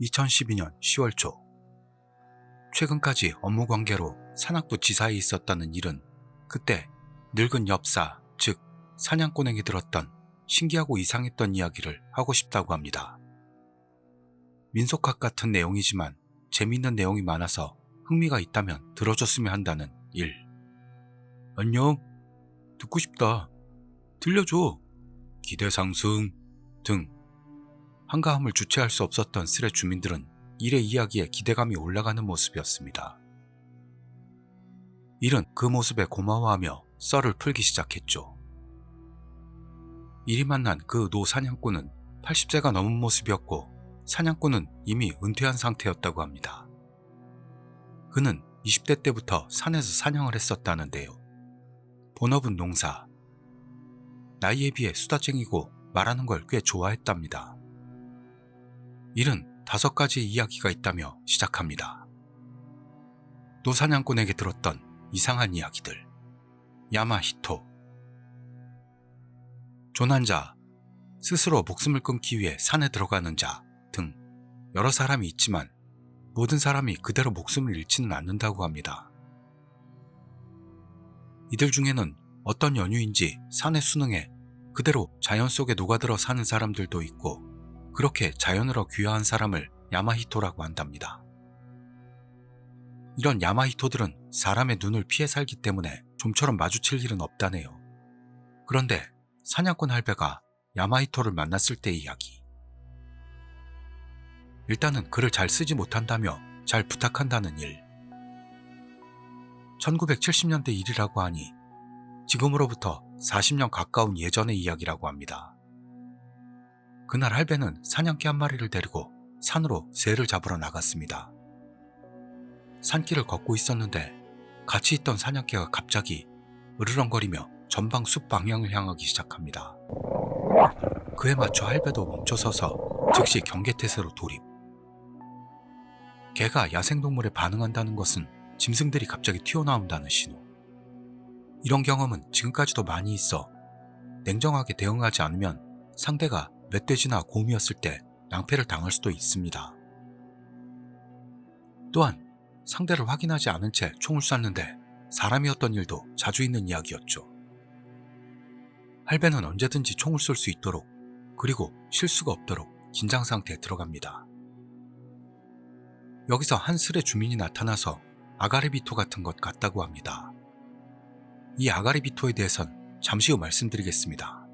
2012년 10월 초, 최근까지 업무 관계로 산악도 지사에 있었다는 일은 그때 늙은 엽사, 즉 사냥꾼에게 들었던 신기하고 이상했던 이야기를 하고 싶다고 합니다. 민속학 같은 내용이지만 재미있는 내용이 많아서 흥미가 있다면 들어줬으면 한다는 일. 안녕, 듣고 싶다, 들려줘, 기대 상승 등 한가함을 주체할 수 없었던 스레 주민들은 일의 이야기에 기대감이 올라가는 모습이었습니다. 일은 그 모습에 고마워하며 썰을 풀기 시작했죠. 일이 만난 그 노 사냥꾼은 80세가 넘은 모습이었고 사냥꾼은 이미 은퇴한 상태였다고 합니다. 그는 20대 때부터 산에서 사냥을 했었다는데요. 본업은 농사. 나이에 비해 수다쟁이고 말하는 걸 꽤 좋아했답니다. 일은 5가지의 이야기가 있다며 시작합니다. 노 사냥꾼에게 들었던 이상한 이야기들. 야마히토. 조난 자, 스스로 목숨을 끊기 위해 산에 들어가는 자 등 여러 사람이 있지만 모든 사람이 그대로 목숨을 잃지는 않는다고 합니다. 이들 중에는 어떤 연유인지 산에 순응해 그대로 자연 속에 녹아들어 사는 사람들도 있고 그렇게 자연으로 귀화한 사람을 야마히토라고 한답니다. 이런 야마히토들은 사람의 눈을 피해 살기 때문에 좀처럼 마주칠 일은 없다네요. 그런데 사냥꾼 할배가 야마히토를 만났을 때의 이야기. 일단은 글을 잘 쓰지 못한다며 잘 부탁한다는 일. 1970년대 일이라고 하니 지금으로부터 40년 가까운 예전의 이야기라고 합니다. 그날 할배는 사냥개 한 마리를 데리고 산으로 새를 잡으러 나갔습니다. 산길을 걷고 있었는데 같이 있던 사냥개가 갑자기 으르렁거리며 전방 숲 방향을 향하기 시작합니다. 그에 맞춰 할배도 멈춰서서 즉시 경계태세로 돌입. 개가 야생동물에 반응한다는 것은 짐승들이 갑자기 튀어나온다는 신호. 이런 경험은 지금까지도 많이 있어 냉정하게 대응하지 않으면 상대가 멧돼지나 곰이었을 때 낭패를 당할 수도 있습니다. 또한 상대를 확인하지 않은 채 총을 쐈는데 사람이었던 일도 자주 있는 이야기였죠. 할배는 언제든지 총을 쏠 수 있도록 그리고 실수가 없도록 긴장 상태에 들어갑니다. 여기서 한 스레 주민이 나타나서 아가리비토 같은 것 같다고 합니다. 이 아가리비토에 대해선 잠시 후 말씀드리겠습니다.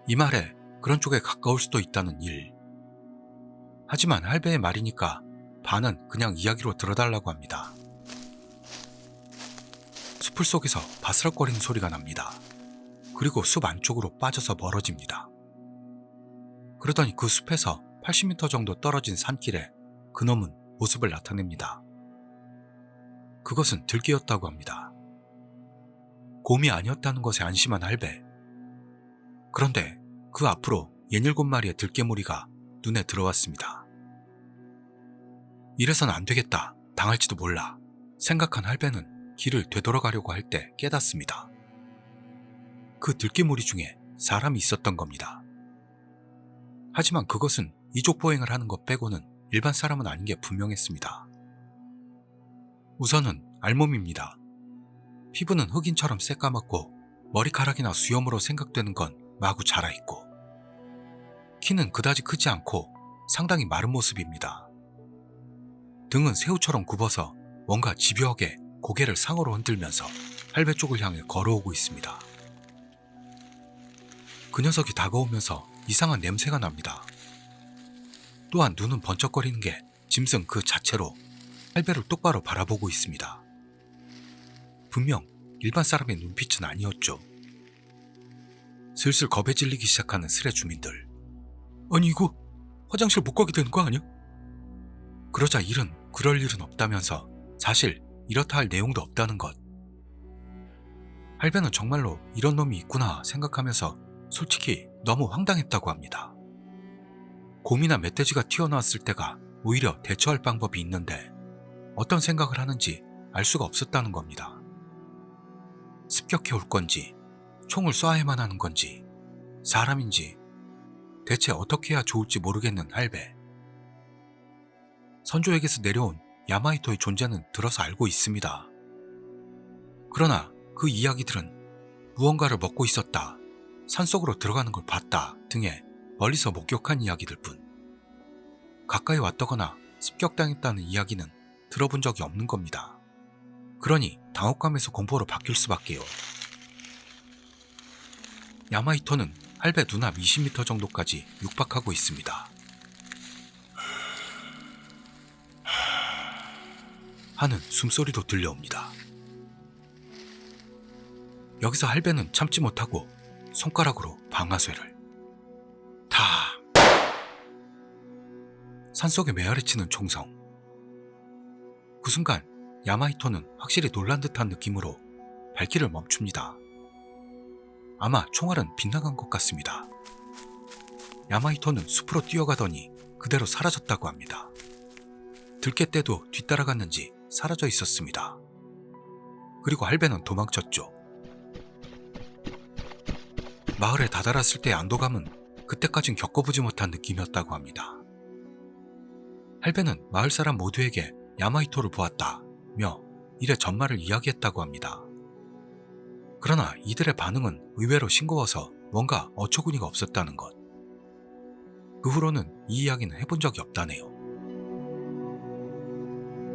이 말에 그런 쪽에 가까울 수도 있다는 일. 하지만 할배의 말이니까 반은 그냥 이야기로 들어달라고 합니다. 숲을 속에서 바스락거리는 소리가 납니다. 그리고 숲 안쪽으로 빠져서 멀어집니다. 그러더니 그 숲에서 80m 정도 떨어진 산길에 그놈은 모습을 나타냅니다. 그것은 들개였다고 합니다. 곰이 아니었다는 것에 안심한 할배. 그런데 그 앞으로 67마리의 들개무리가 눈에 들어왔습니다. 이래선 안 되겠다, 당할지도 몰라 생각한 할배는 길을 되돌아가려고 할 때 깨닫습니다. 그 들개무리 중에 사람이 있었던 겁니다. 하지만 그것은 이족보행을 하는 것 빼고는 일반 사람은 아닌 게 분명했습니다. 우선은 알몸입니다. 피부는 흑인처럼 새까맣고 머리카락이나 수염으로 생각되는 건 마구 자라있고 키는 그다지 크지 않고 상당히 마른 모습입니다. 등은 새우처럼 굽어서 뭔가 집요하게 고개를 상으로 흔들면서 할배 쪽을 향해 걸어오고 있습니다. 그 녀석이 다가오면서 이상한 냄새가 납니다. 또한 눈은 번쩍거리는 게 짐승 그 자체로 할배를 똑바로 바라보고 있습니다. 분명 일반 사람의 눈빛은 아니었죠. 슬슬 겁에 질리기 시작하는 스레 주민들. 아니 이거 화장실 못 가게 되는 거 아니야? 그러자 일은 그럴 일은 없다면서 사실 이렇다 할 내용도 없다는 것. 할배는 정말로 이런 놈이 있구나 생각하면서 솔직히 너무 황당했다고 합니다. 곰이나 멧돼지가 튀어나왔을 때가 오히려 대처할 방법이 있는데 어떤 생각을 하는지 알 수가 없었다는 겁니다. 습격해 올 건지 총을 쏴야만 하는 건지 사람인지 대체 어떻게 해야 좋을지 모르겠는 할배. 선조에게서 내려온 야마히토의 존재는 들어서 알고 있습니다. 그러나 그 이야기들은 무언가를 먹고 있었다, 산속으로 들어가는 걸 봤다 등의 멀리서 목격한 이야기들 뿐, 가까이 왔다거나 습격당했다는 이야기는 들어본 적이 없는 겁니다. 그러니 당혹감에서 공포로 바뀔 수밖에요. 야마히토는 할배 눈앞 20m 정도까지 육박하고 있습니다. 하는 숨소리도 들려옵니다. 여기서 할배는 참지 못하고 손가락으로 방아쇠를 다 산속에 메아리치는 총성. 그 순간 야마히토는 확실히 놀란 듯한 느낌으로 발길을 멈춥니다. 아마 총알은 빗나간 것 같습니다. 야마히토는 숲으로 뛰어가더니 그대로 사라졌다고 합니다. 들깨떼도 뒤따라갔는지 사라져 있었습니다. 그리고 할배는 도망쳤죠. 마을에 다다랐을 때의 안도감은 그때까진 겪어보지 못한 느낌이었다고 합니다. 할배는 마을 사람 모두에게 야마히토를 보았다며 일의 전말을 이야기했다고 합니다. 그러나 이들의 반응은 의외로 싱거워서 뭔가 어처구니가 없었다는 것. 그 후로는 이 이야기는 해본 적이 없다네요.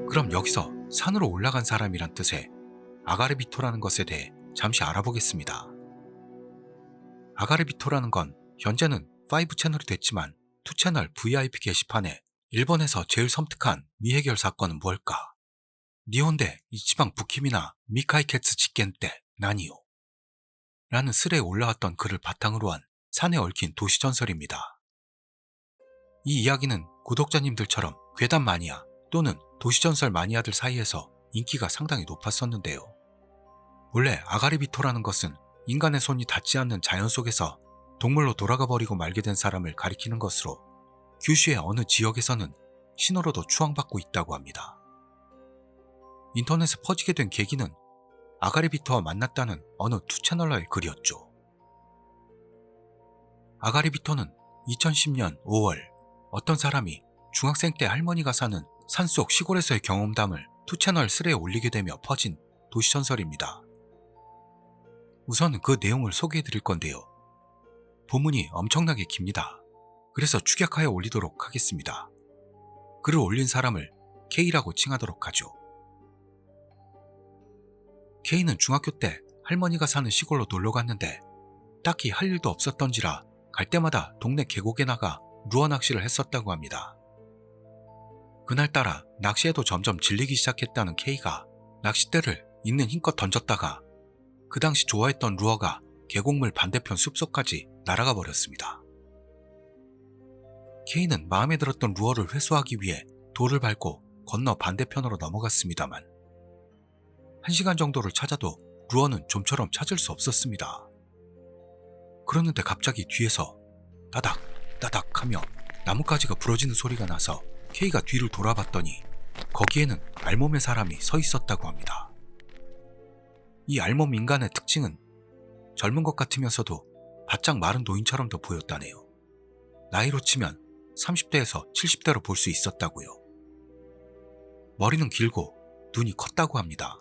그럼 여기서 산으로 올라간 사람이란 뜻의 아가레비토라는 것에 대해 잠시 알아보겠습니다. 아가레비토라는 건 현재는 5 채널이 됐지만 2 채널 VIP 게시판에 일본에서 제일 섬뜩한 미해결 사건은 뭘까? 니혼데 이치방 부키미나 미카이케츠 직겐 때 나니요? 라는 슬에 올라왔던 글을 바탕으로 한 산에 얽힌 도시전설입니다. 이 이야기는 구독자님들처럼 괴담 마니아 또는 도시전설 마니아들 사이에서 인기가 상당히 높았었는데요. 원래 아가리비토라는 것은 인간의 손이 닿지 않는 자연 속에서 동물로 돌아가 버리고 말게 된 사람을 가리키는 것으로 규슈의 어느 지역에서는 신호로도 추앙받고 있다고 합니다. 인터넷에 퍼지게 된 계기는 아가리비토와 만났다는 어느 2채널러의 글이었죠. 아가리비토는 2010년 5월 어떤 사람이 중학생 때 할머니가 사는 산속 시골에서의 경험담을 2채널 슬에 올리게 되며 퍼진 도시전설입니다. 우선 그 내용을 소개해드릴 건데요. 본문이 엄청나게 깁니다. 그래서 축약하여 올리도록 하겠습니다. 글을 올린 사람을 K라고 칭하도록 하죠. K는 중학교 때 할머니가 사는 시골로 놀러 갔는데 딱히 할 일도 없었던지라 갈 때마다 동네 계곡에 나가 루어 낚시를 했었다고 합니다. 그날따라 낚시에도 점점 질리기 시작했다는 K가 낚싯대를 있는 힘껏 던졌다가 그 당시 좋아했던 루어가 계곡물 반대편 숲속까지 날아가 버렸습니다. K는 마음에 들었던 루어를 회수하기 위해 돌을 밟고 건너 반대편으로 넘어갔습니다만 1시간 정도를 찾아도 루어는 좀처럼 찾을 수 없었습니다. 그러는데 갑자기 뒤에서 따닥 따닥 하며 나뭇가지가 부러지는 소리가 나서 K가 뒤를 돌아봤더니 거기에는 알몸의 사람이 서 있었다고 합니다. 이 알몸 인간의 특징은 젊은 것 같으면서도 바짝 마른 노인처럼도 보였다네요. 나이로 치면 30대에서 70대로 볼 수 있었다고요. 머리는 길고 눈이 컸다고 합니다.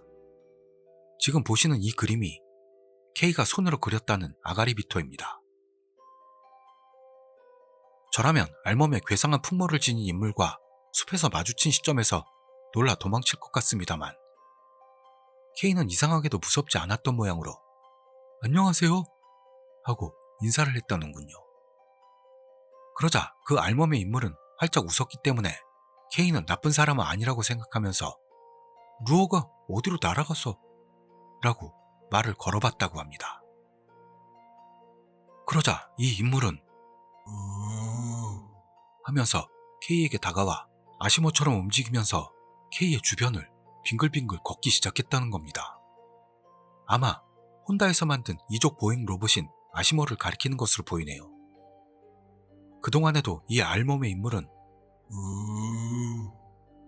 지금 보시는 이 그림이 K가 손으로 그렸다는 아가리비토입니다. 저라면 알몸에 괴상한 풍모를 지닌 인물과 숲에서 마주친 시점에서 놀라 도망칠 것 같습니다만 K는 이상하게도 무섭지 않았던 모양으로 안녕하세요 하고 인사를 했다는군요. 그러자 그 알몸의 인물은 활짝 웃었기 때문에 K는 나쁜 사람은 아니라고 생각하면서 루어가 어디로 날아갔어? 라고 말을 걸어봤다고 합니다. 그러자 이 인물은 하면서 K에게 다가와 아시모처럼 움직이면서 K의 주변을 빙글빙글 걷기 시작했다는 겁니다. 아마 혼다에서 만든 이족 보행 로봇인 아시모를 가리키는 것으로 보이네요. 그동안에도 이 알몸의 인물은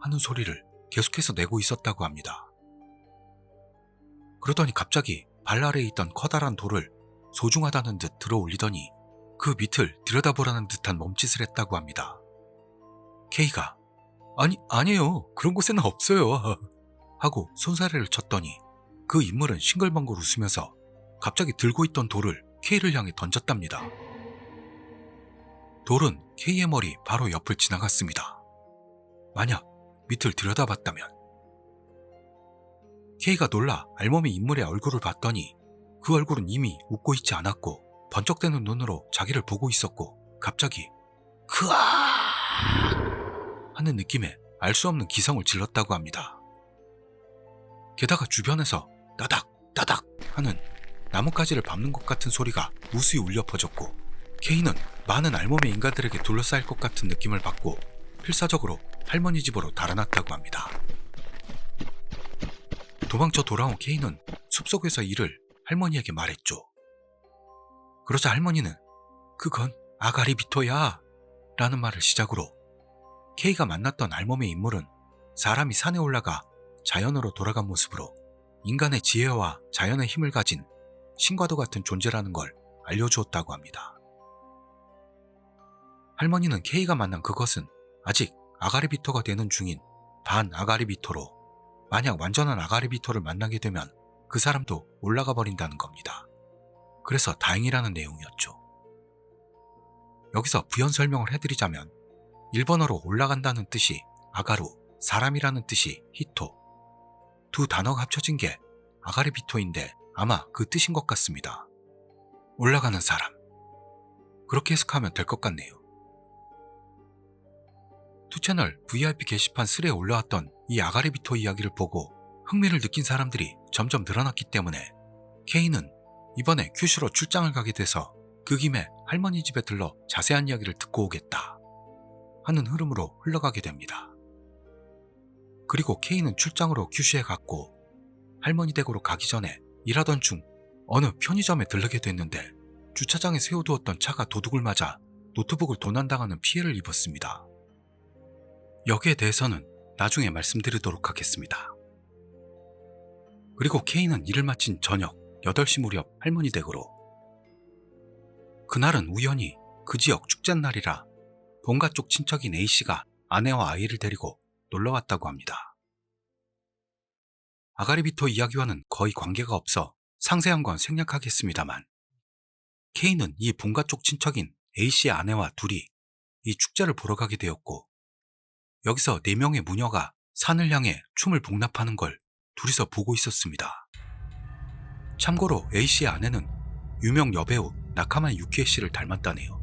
하는 소리를 계속해서 내고 있었다고 합니다. 그러더니 갑자기 발 아래에 있던 커다란 돌을 소중하다는 듯 들어 올리더니 그 밑을 들여다보라는 듯한 몸짓을 했다고 합니다. K가 아니에요. 그런 곳에는 없어요. 하고 손사래를 쳤더니 그 인물은 싱글벙글 웃으면서 갑자기 들고 있던 돌을 K를 향해 던졌답니다. 돌은 K의 머리 바로 옆을 지나갔습니다. 만약 밑을 들여다봤다면 K가 놀라 알몸의 인물의 얼굴을 봤더니 그 얼굴은 이미 웃고 있지 않았고 번쩍대는 눈으로 자기를 보고 있었고 갑자기 크아 하는 느낌에 알 수 없는 기성을 질렀다고 합니다. 게다가 주변에서 따닥 따닥 하는 나뭇가지를 밟는 것 같은 소리가 무수히 울려 퍼졌고 K는 많은 알몸의 인간들에게 둘러싸일 것 같은 느낌을 받고 필사적으로 할머니 집으로 달아났다고 합니다. 도망쳐 돌아온 K는 숲속에서 일을 할머니에게 말했죠. 그러자 할머니는 그건 아가리비토야 라는 말을 시작으로 K가 만났던 알몸의 인물은 사람이 산에 올라가 자연으로 돌아간 모습으로 인간의 지혜와 자연의 힘을 가진 신과도 같은 존재라는 걸 알려주었다고 합니다. 할머니는 K가 만난 그것은 아직 아가리비토가 되는 중인 반 아가리비토로 만약 완전한 아가리비토를 만나게 되면 그 사람도 올라가 버린다는 겁니다. 그래서 다행이라는 내용이었죠. 여기서 부연 설명을 해드리자면 일본어로 올라간다는 뜻이 아가루, 사람이라는 뜻이 히토, 두 단어가 합쳐진 게 아가리비토인데 아마 그 뜻인 것 같습니다. 올라가는 사람. 그렇게 해석하면 될 것 같네요. 투채널 VIP 게시판 슬에 올라왔던 이 아가리비토 이야기를 보고 흥미를 느낀 사람들이 점점 늘어났기 때문에 K는 이번에 큐슈로 출장을 가게 돼서 그 김에 할머니 집에 들러 자세한 이야기를 듣고 오겠다 하는 흐름으로 흘러가게 됩니다. 그리고 K는 출장으로 큐슈에 갔고 할머니 댁으로 가기 전에 일하던 중 어느 편의점에 들르게 됐는데 주차장에 세워두었던 차가 도둑을 맞아 노트북을 도난당하는 피해를 입었습니다. 여기에 대해서는 나중에 말씀드리도록 하겠습니다. 그리고 K는 일을 마친 저녁 8시 무렵 할머니 댁으로. 그날은 우연히 그 지역 축제날이라 본가 쪽 친척인 A씨가 아내와 아이를 데리고 놀러왔다고 합니다. 아가리비토 이야기와는 거의 관계가 없어 상세한 건 생략하겠습니다만 K는 이 본가 쪽 친척인 A씨의 아내와 둘이 이 축제를 보러 가게 되었고 여기서 4명의 무녀가 산을 향해 춤을 복납하는 걸 둘이서 보고 있었습니다. 참고로 A씨의 아내는 유명 여배우 나카마 유키에 씨를 닮았다네요.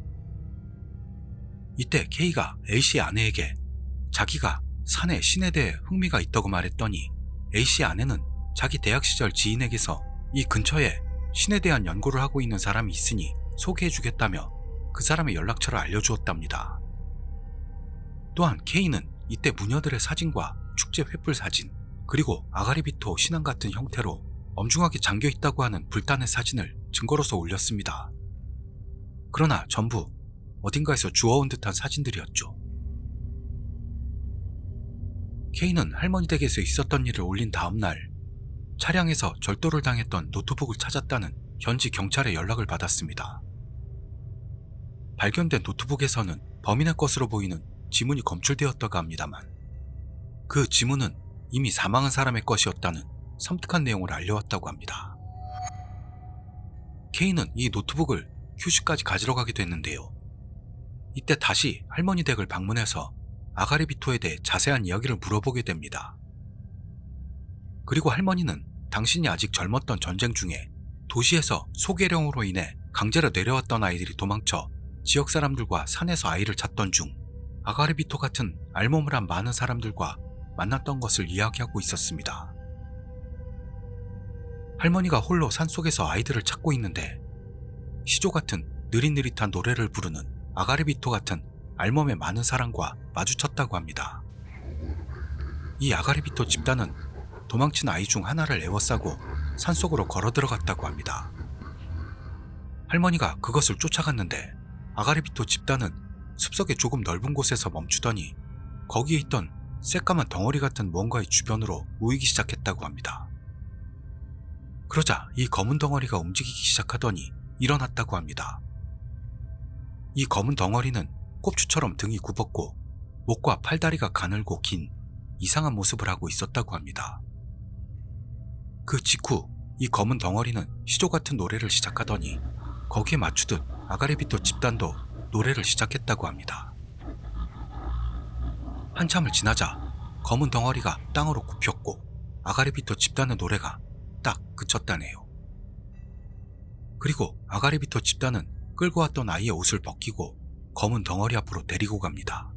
이때 K가 A씨의 아내에게 자기가 산에 신에 대해 흥미가 있다고 말했더니 A씨의 아내는 자기 대학 시절 지인에게서 이 근처에 신에 대한 연구를 하고 있는 사람이 있으니 소개해주겠다며 그 사람의 연락처를 알려주었답니다. 또한 K는 이때 무녀들의 사진과 축제 횃불 사진 그리고 아가리비토 신앙 같은 형태로 엄중하게 잠겨있다고 하는 불단의 사진을 증거로서 올렸습니다. 그러나 전부 어딘가에서 주워온 듯한 사진들이었죠. K는 할머니 댁에서 있었던 일을 올린 다음날 차량에서 절도를 당했던 노트북을 찾았다는 현지 경찰에 연락을 받았습니다. 발견된 노트북에서는 범인의 것으로 보이는 지문이 검출되었다고 합니다만 그 지문은 이미 사망한 사람의 것이었다는 섬뜩한 내용을 알려왔다고 합니다. K는 이 노트북을 큐슈까지 가지러 가게 됐는데요. 이때 다시 할머니 댁을 방문해서 아가리비토에 대해 자세한 이야기를 물어보게 됩니다. 그리고 할머니는 당신이 아직 젊었던 전쟁 중에 도시에서 소개령으로 인해 강제로 내려왔던 아이들이 도망쳐 지역 사람들과 산에서 아이를 찾던 중 아가리비토 같은 알몸을 한 많은 사람들과 만났던 것을 이야기하고 있었습니다. 할머니가 홀로 산속에서 아이들을 찾고 있는데 시조 같은 느릿느릿한 노래를 부르는 아가리비토 같은 알몸의 많은 사람과 마주쳤다고 합니다. 이 아가리비토 집단은 도망친 아이 중 하나를 에워싸고 산속으로 걸어 들어갔다고 합니다. 할머니가 그것을 쫓아갔는데 아가리비토 집단은 숲속의 조금 넓은 곳에서 멈추더니 거기에 있던 새까만 덩어리 같은 뭔가의 주변으로 모이기 시작했다고 합니다. 그러자 이 검은 덩어리가 움직이기 시작하더니 일어났다고 합니다. 이 검은 덩어리는 꼽추처럼 등이 굽었고 목과 팔다리가 가늘고 긴 이상한 모습을 하고 있었다고 합니다. 그 직후 이 검은 덩어리는 시조 같은 노래를 시작하더니 거기에 맞추듯 아가리비토 집단도 노래를 시작했다고 합니다. 한참을 지나자 검은 덩어리가 땅으로 굽혔고 아가리비토 집단의 노래가 딱 그쳤다네요. 그리고 아가리비토 집단은 끌고 왔던 아이의 옷을 벗기고 검은 덩어리 앞으로 데리고 갑니다.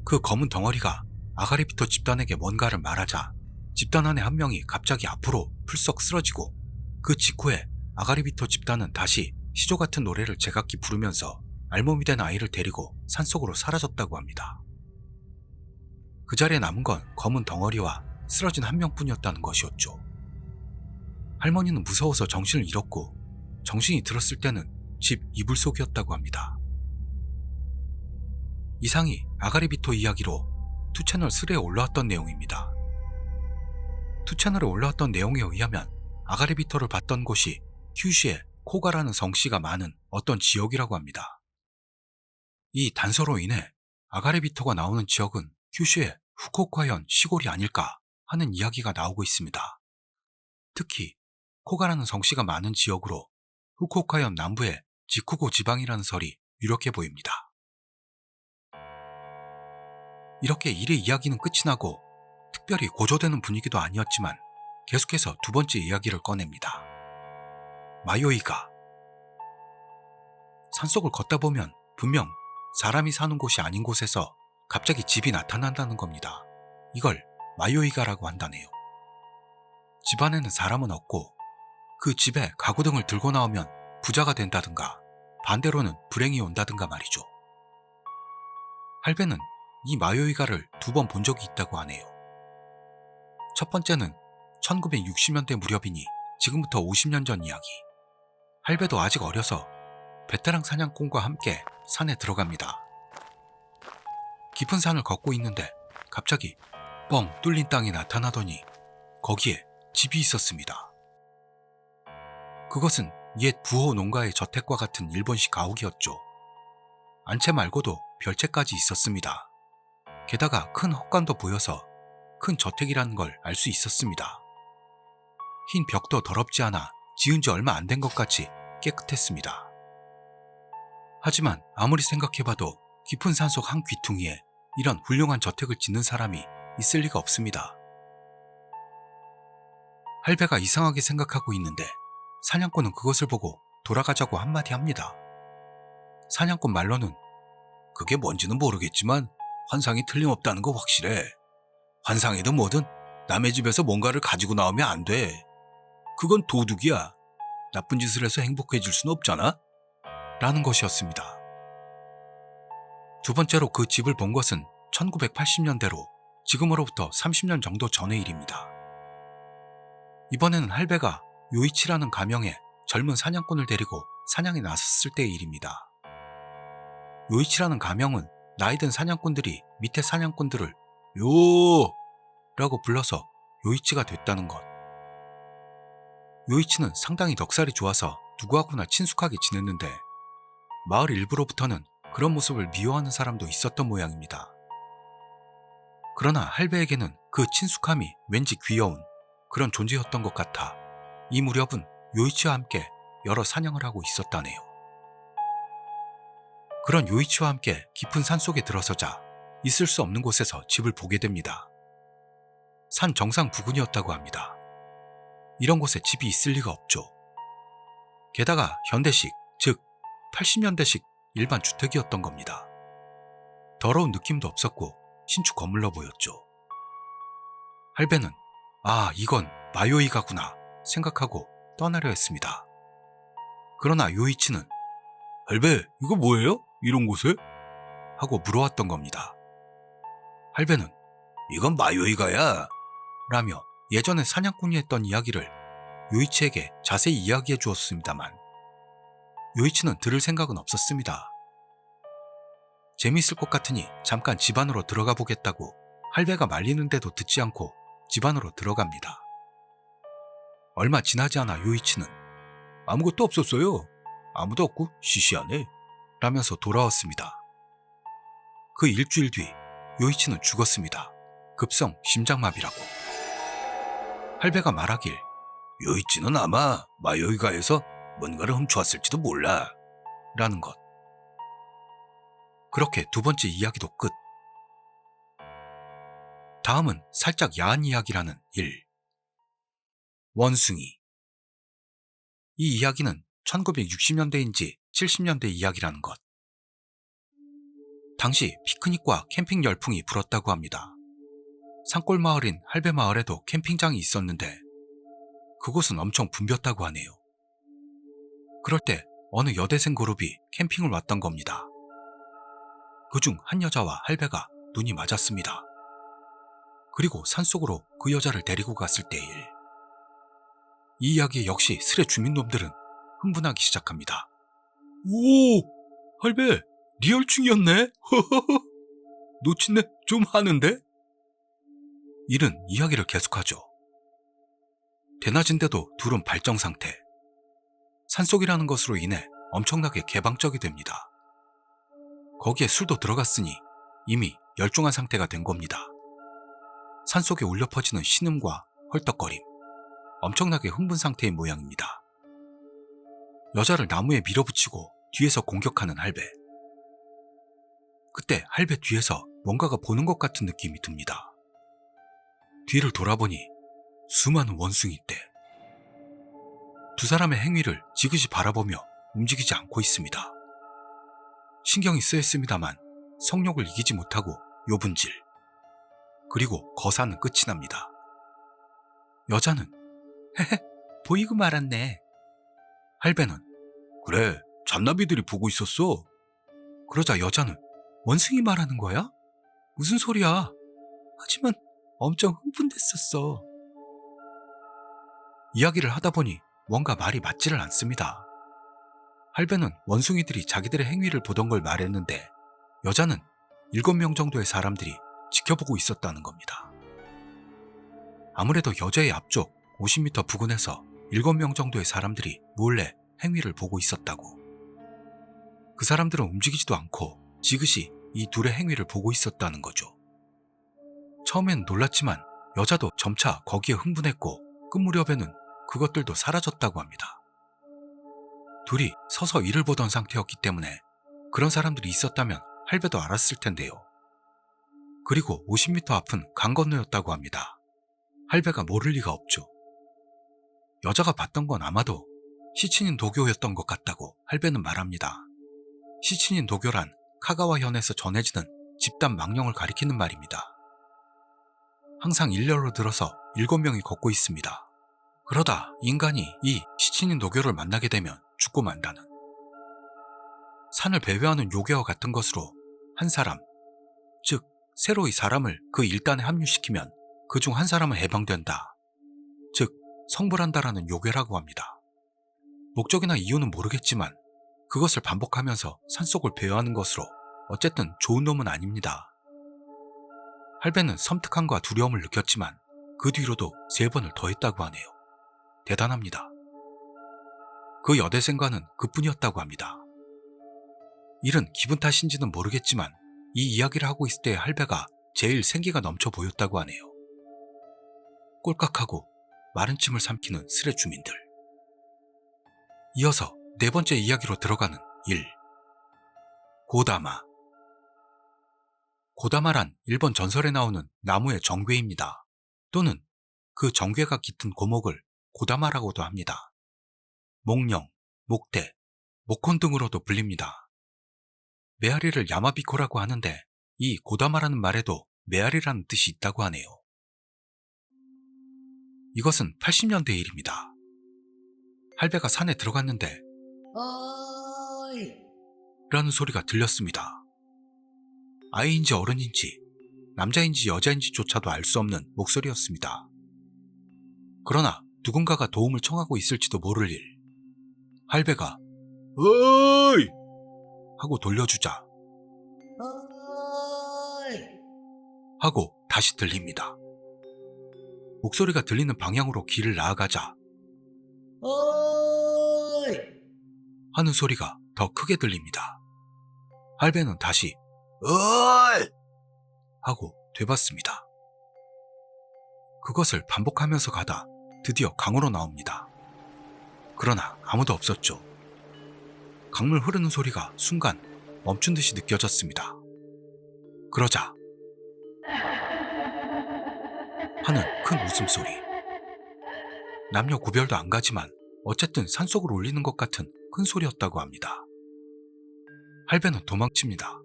그 검은 덩어리가 아가리비토 집단에게 뭔가를 말하자 집단 안에 한 명이 갑자기 앞으로 풀썩 쓰러지고 그 직후에 아가리비토 집단은 다시 시조 같은 노래를 제각기 부르면서 알몸이 된 아이를 데리고 산속으로 사라졌다고 합니다. 그 자리에 남은 건 검은 덩어리와 쓰러진 한 명뿐이었다는 것이었죠. 할머니는 무서워서 정신을 잃었고 정신이 들었을 때는 집 이불 속이었다고 합니다. 이상이 아가리비토 이야기로 투채널 3에 올라왔던 내용입니다. 투채널에 올라왔던 내용에 의하면 아가리비토를 봤던 곳이 큐슈의 코가라는 성씨가 많은 어떤 지역이라고 합니다. 이 단서로 인해 아가리비토가 나오는 지역은 큐슈의 후쿠오카현 시골이 아닐까 하는 이야기가 나오고 있습니다. 특히 코가라는 성씨가 많은 지역으로 후쿠오카현 남부의 지쿠고 지방이라는 설이 유력해 보입니다. 이렇게 일의 이야기는 끝이 나고 특별히 고조되는 분위기도 아니었지만 계속해서 두 번째 이야기를 꺼냅니다. 마요이가. 산속을 걷다 보면 분명 사람이 사는 곳이 아닌 곳에서 갑자기 집이 나타난다는 겁니다. 이걸 마요이가라고 한다네요. 집 안에는 사람은 없고 그 집에 가구 등을 들고 나오면 부자가 된다든가 반대로는 불행이 온다든가 말이죠. 할배는 이 마요이가를 2번 본 적이 있다고 하네요. 첫 번째는 1960년대 무렵이니 지금부터 50년 전 이야기. 할배도 아직 어려서 베테랑 사냥꾼과 함께 산에 들어갑니다. 깊은 산을 걷고 있는데 갑자기 뻥 뚫린 땅이 나타나더니 거기에 집이 있었습니다. 그것은 옛 부호 농가의 저택과 같은 일본식 가옥이었죠. 안채 말고도 별채까지 있었습니다. 게다가 큰 헛간도 보여서 큰 저택이라는 걸 알 수 있었습니다. 흰 벽도 더럽지 않아 지은 지 얼마 안 된 것 같이 깨끗했습니다. 하지만 아무리 생각해봐도 깊은 산속 한 귀퉁이에 이런 훌륭한 저택을 짓는 사람이 있을 리가 없습니다. 할배가 이상하게 생각하고 있는데 사냥꾼은 그것을 보고 돌아가자고 한마디 합니다. 사냥꾼 말로는 그게 뭔지는 모르겠지만 환상이 틀림없다는 거 확실해. 환상이든 뭐든 남의 집에서 뭔가를 가지고 나오면 안 돼. 그건 도둑이야. 나쁜 짓을 해서 행복해질 수는 없잖아? 라는 것이었습니다. 두 번째로 그 집을 본 것은 1980년대로 지금으로부터 30년 정도 전의 일입니다. 이번에는 할배가 요이치라는 가명의 젊은 사냥꾼을 데리고 사냥에 나섰을 때의 일입니다. 요이치라는 가명은 나이든 사냥꾼들이 밑에 사냥꾼들을 요! 라고 불러서 요이치가 됐다는 것. 요이치는 상당히 넉살이 좋아서 누구하고나 친숙하게 지냈는데 마을 일부로부터는 그런 모습을 미워하는 사람도 있었던 모양입니다. 그러나 할배에게는 그 친숙함이 왠지 귀여운 그런 존재였던 것 같아 이 무렵은 요이치와 함께 여러 사냥을 하고 있었다네요. 그런 요이치와 함께 깊은 산속에 들어서자 있을 수 없는 곳에서 집을 보게 됩니다. 산 정상 부근이었다고 합니다. 이런 곳에 집이 있을 리가 없죠. 게다가 현대식, 즉 80년대식 일반 주택이었던 겁니다. 더러운 느낌도 없었고 신축 건물로 보였죠. 할배는 이건 마요이가구나 생각하고 떠나려 했습니다. 그러나 요이치는 할배, 이거 뭐예요? 이런 곳에? 하고 물어왔던 겁니다. 할배는 이건 마요이가야 라며 예전에 사냥꾼이 했던 이야기를 요이치에게 자세히 이야기해 주었습니다만 요이치는 들을 생각은 없었습니다. 재미있을 것 같으니 잠깐 집 안으로 들어가 보겠다고 할배가 말리는데도 듣지 않고 집 안으로 들어갑니다. 얼마 지나지 않아 요이치는 아무것도 없었어요. 아무도 없고 시시하네 라면서 돌아왔습니다. 그 일주일 뒤 요이치는 죽었습니다. 급성 심장마비라고. 할배가 말하길 요이치는 아마 마요이가에서 뭔가를 훔쳐왔을지도 몰라 라는 것. 그렇게 두 번째 이야기도 끝. 다음은 살짝 야한 이야기라는 1. 원숭이. 이 이야기는 1960년대인지 70년대 이야기라는 것. 당시 피크닉과 캠핑 열풍이 불었다고 합니다. 산골 마을인 할배 마을에도 캠핑장이 있었는데 그곳은 엄청 붐볐다고 하네요. 그럴 때 어느 여대생 그룹이 캠핑을 왔던 겁니다. 그중 한 여자와 할배가 눈이 맞았습니다. 그리고 산속으로 그 여자를 데리고 갔을 때의 일. 이 이야기에 역시 스레 주민놈들은 흥분하기 시작합니다. 오! 할배! 리얼충이었네? 놓친내 좀 하는데? 일은 이야기를 계속하죠. 대낮인데도 둘은 발정 상태. 산속이라는 것으로 인해 엄청나게 개방적이 됩니다. 거기에 술도 들어갔으니 이미 열중한 상태가 된 겁니다. 산속에 울려 퍼지는 신음과 헐떡거림, 엄청나게 흥분 상태인 모양입니다. 여자를 나무에 밀어붙이고 뒤에서 공격하는 할배. 그때 할배 뒤에서 뭔가가 보는 것 같은 느낌이 듭니다. 뒤를 돌아보니 수많은 원숭이 떼. 두 사람의 행위를 지그시 바라보며 움직이지 않고 있습니다. 신경이 쓰였습니다만 성욕을 이기지 못하고 요분질. 그리고 거사는 끝이 납니다. 여자는 헤헤 보이고 말았네. 할배는 그래 잔나비들이 보고 있었어. 그러자 여자는 원숭이 말하는 거야? 무슨 소리야? 하지만 엄청 흥분됐었어. 이야기를 하다 보니 뭔가 말이 맞지를 않습니다. 할배는 원숭이들이 자기들의 행위를 보던 걸 말했는데 여자는 7명 정도의 사람들이 지켜보고 있었다는 겁니다. 아무래도 여자의 앞쪽 50m 부근에서 7명 정도의 사람들이 몰래 행위를 보고 있었다고. 그 사람들은 움직이지도 않고 지그시 이 둘의 행위를 보고 있었다는 거죠. 처음엔 놀랐지만 여자도 점차 거기에 흥분했고 끝 무렵에는 그것들도 사라졌다고 합니다. 둘이 서서 일을 보던 상태였기 때문에 그런 사람들이 있었다면 할배도 알았을 텐데요. 그리고 50m 앞은 강 건너였다고 합니다. 할배가 모를 리가 없죠. 여자가 봤던 건 아마도 시친인 도교였던 것 같다고 할배는 말합니다. 시친인 도교란 카가와현에서 전해지는 집단 망령을 가리키는 말입니다. 항상 일렬로 들어서 7명이 걷고 있습니다. 그러다 인간이 이 시친인 도교를 만나게 되면 죽고 만다는, 산을 배회하는 요괴와 같은 것으로 한 사람, 즉 새로 이 사람을 그 일단에 합류시키면 그중 한 사람은 해방된다. 즉 성불한다라는 요괴라고 합니다. 목적이나 이유는 모르겠지만 그것을 반복하면서 산속을 배회하는 것으로 어쨌든 좋은 놈은 아닙니다. 할배는 섬뜩함과 두려움을 느꼈지만 그 뒤로도 3번을 더 했다고 하네요. 대단합니다. 그 여대생과는 그뿐이었다고 합니다. 일은 기분 탓인지는 모르겠지만 이 이야기를 하고 있을 때 할배가 제일 생기가 넘쳐 보였다고 하네요. 꼴깍하고 마른 침을 삼키는 스레 주민들. 이어서 4번째 이야기로 들어가는 1. 고다마. 고다마란 일본 전설에 나오는 나무의 정괴입니다. 또는 그 정괴가 깃든 고목을 고다마라고도 합니다. 목령, 목대, 목혼 등으로도 불립니다. 메아리를 야마비코라고 하는데 이 고다마라는 말에도 메아리라는 뜻이 있다고 하네요. 이것은 80년대 일입니다. 할배가 산에 들어갔는데 어이 라는 소리가 들렸습니다. 아이인지 어른인지 남자인지 여자인지조차도 알 수 없는 목소리였습니다. 그러나 누군가가 도움을 청하고 있을지도 모를 일. 할배가 어이 하고 돌려주자 어이 하고 다시 들립니다. 목소리가 들리는 방향으로 길을 나아가자 어이 하는 소리가 더 크게 들립니다. 할배는 다시 어이! 하고 되받습니다. 그것을 반복하면서 가다 드디어 강으로 나옵니다. 그러나 아무도 없었죠. 강물 흐르는 소리가 순간 멈춘 듯이 느껴졌습니다. 그러자 하는 큰 웃음소리. 남녀 구별도 안 가지만 어쨌든 산속으로 울리는 것 같은 큰 소리였다고 합니다. 할배는 도망칩니다.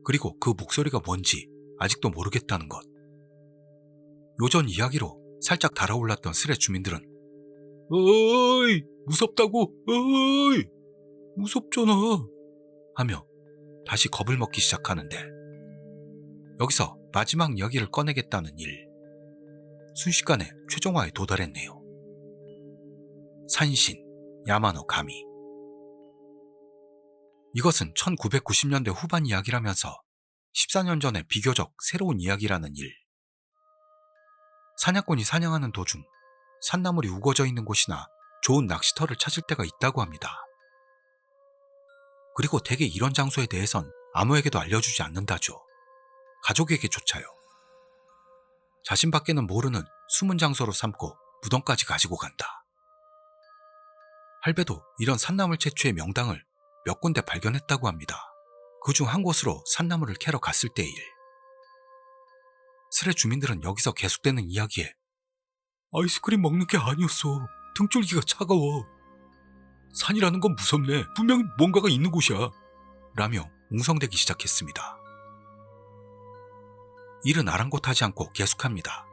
그리고 그 목소리가 뭔지 아직도 모르겠다는 것. 요전 이야기로 살짝 달아올랐던 스레 주민들은 어이 무섭다고 어이 무섭잖아 하며 다시 겁을 먹기 시작하는데 여기서 마지막 이야기를 꺼내겠다는 일. 순식간에 최종화에 도달했네요. 산신 야마노 가미. 이것은 1990년대 후반 이야기라면서 14년 전에 비교적 새로운 이야기라는 일. 사냥꾼이 사냥하는 도중 산나물이 우거져 있는 곳이나 좋은 낚시터를 찾을 때가 있다고 합니다. 그리고 대개 이런 장소에 대해선 아무에게도 알려주지 않는다죠. 가족에게조차요. 자신밖에는 모르는 숨은 장소로 삼고 무덤까지 가지고 간다. 할배도 이런 산나물 채취의 명당을 몇 군데 발견했다고 합니다. 그중 한 곳으로 산나물을 캐러 갔을 때의 일. 스레 주민들은 여기서 계속되는 이야기에 아이스크림 먹는 게 아니었어. 등줄기가 차가워. 산이라는 건 무섭네. 분명히 뭔가가 있는 곳이야. 라며 웅성대기 시작했습니다. 일은 아랑곳하지 않고 계속합니다.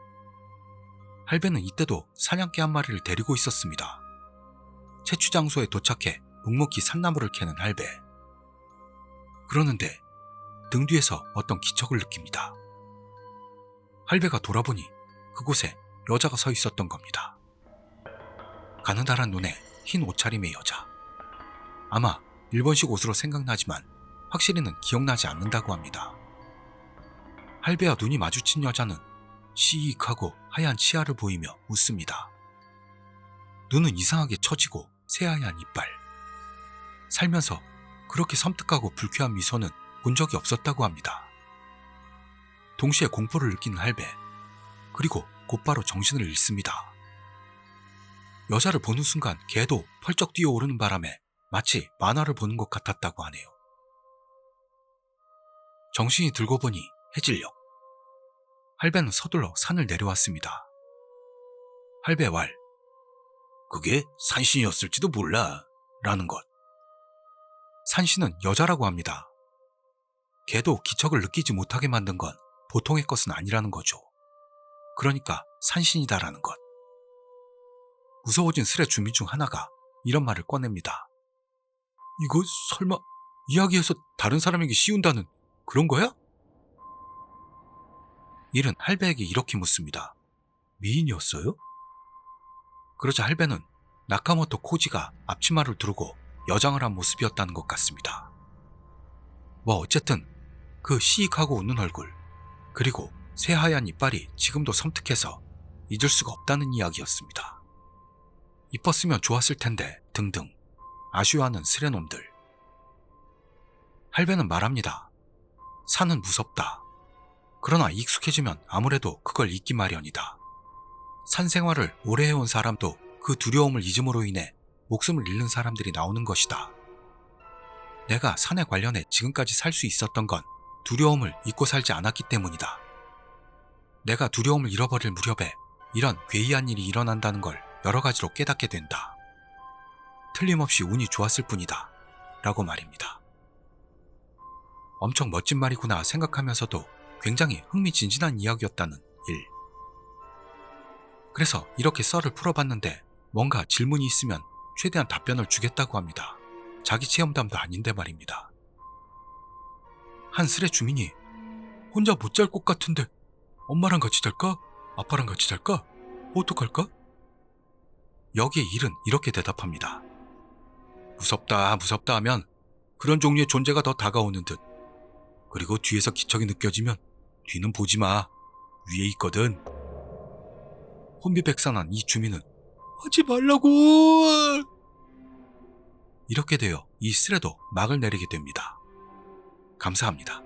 할배는 이때도 사냥개 한 마리를 데리고 있었습니다. 채취 장소에 도착해 묵묵히 산나물을 캐는 할배. 그러는데 등 뒤에서 어떤 기척을 느낍니다. 할배가 돌아보니 그곳에 여자가 서 있었던 겁니다. 가느다란 눈에 흰 옷차림의 여자. 아마 일본식 옷으로 생각나지만 확실히는 기억나지 않는다고 합니다. 할배와 눈이 마주친 여자는 시익하고 하얀 치아를 보이며 웃습니다. 눈은 이상하게 처지고 새하얀 이빨. 살면서 그렇게 섬뜩하고 불쾌한 미소는 본 적이 없었다고 합니다. 동시에 공포를 느끼는 할배. 그리고 곧바로 정신을 잃습니다. 여자를 보는 순간 개도 펄쩍 뛰어오르는 바람에 마치 만화를 보는 것 같았다고 하네요. 정신이 들고 보니 해질녘. 할배는 서둘러 산을 내려왔습니다. 할배 왈. 그게 산신이었을지도 몰라 라는 것. 산신은 여자라고 합니다. 개도 기척을 느끼지 못하게 만든 건 보통의 것은 아니라는 거죠. 그러니까 산신이다라는 것. 무서워진 스레 주민 중 하나가 이런 말을 꺼냅니다. 이거 설마 이야기에서 다른 사람에게 씌운다는 그런 거야? 일은 할배에게 이렇게 묻습니다. 미인이었어요? 그러자 할배는 나카모토 코지가 앞치마를 두르고 여장을 한 모습이었다는 것 같습니다. 뭐 어쨌든 그 시익하고 웃는 얼굴 그리고 새하얀 이빨이 지금도 섬뜩해서 잊을 수가 없다는 이야기였습니다. 이뻤으면 좋았을 텐데 등등 아쉬워하는 스레놈들. 할배는 말합니다. 산은 무섭다. 그러나 익숙해지면 아무래도 그걸 잊기 마련이다. 산 생활을 오래 해온 사람도 그 두려움을 잊음으로 인해 목숨을 잃는 사람들이 나오는 것이다. 내가 산에 관련해 지금까지 살 수 있었던 건 두려움을 잊고 살지 않았기 때문이다. 내가 두려움을 잃어버릴 무렵에 이런 괴이한 일이 일어난다는 걸 여러 가지로 깨닫게 된다. 틀림없이 운이 좋았을 뿐이다. 라고 말입니다. 엄청 멋진 말이구나 생각하면서도 굉장히 흥미진진한 이야기였다는 일. 그래서 이렇게 썰을 풀어봤는데 뭔가 질문이 있으면 최대한 답변을 주겠다고 합니다. 자기 체험담도 아닌데 말입니다. 한 스레 주민이 혼자 못 잘 것 같은데 엄마랑 같이 잘까? 아빠랑 같이 잘까? 어떡할까? 여기에 일은 이렇게 대답합니다. 무섭다 무섭다 하면 그런 종류의 존재가 더 다가오는 듯. 그리고 뒤에서 기척이 느껴지면 뒤는 보지 마. 위에 있거든. 혼비백산한 이 주민은 하지 말라고! 이렇게 되어 이 스레도 막을 내리게 됩니다. 감사합니다.